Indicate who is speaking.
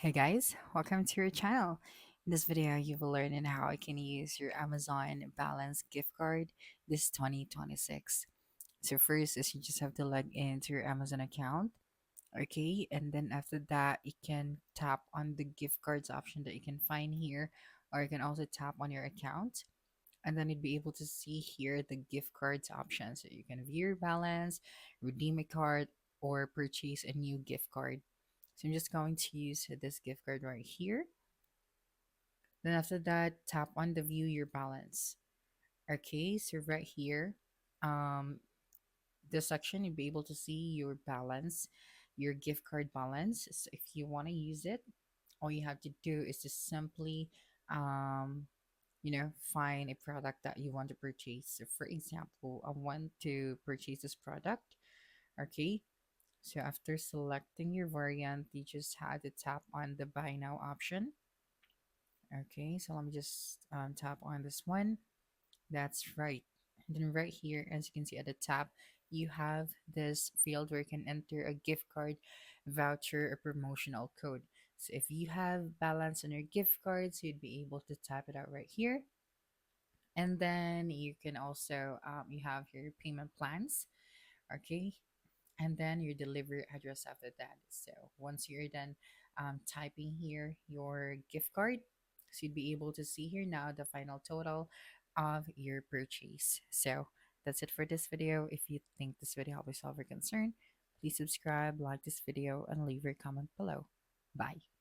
Speaker 1: Hey guys, welcome to your channel. In this video, you will learn in how you can use your Amazon Balance gift card this 2026. So first is you just have to log into your Amazon account, okay? And then after that, you can tap on the gift cards option that you can find here, or you can also tap on your account, and then you'd be able to see here the gift cards option. So you can view your balance, redeem a card, or purchase a new gift card. So I'm just going to use this gift card right here. Then after that, tap on the view your balance. Okay, so right here, um, this section you'll be able to see your balance, your gift card balance. So if you want to use it, all you have to do is just simply, um, find a product that you want to purchase. So for example, I want to purchase this product. Okay, so after selecting your variant, you just had to tap on the buy now option. Okay, so let me just tap on this one. That's right. And then right here, as you can see at the top, you have this field where you can enter a gift card, voucher, or promotional code. So if you have balance on your gift cards, you'd be able to type it out right here. And then you can also, you have your payment plans. Okay, and then your delivery address after that. So once you're done typing here your gift card, so you'd be able to see here now the final total of your purchase. So that's it for this video. If you think this video helped you solve your concern, please subscribe, like this video, and leave your comment below. Bye.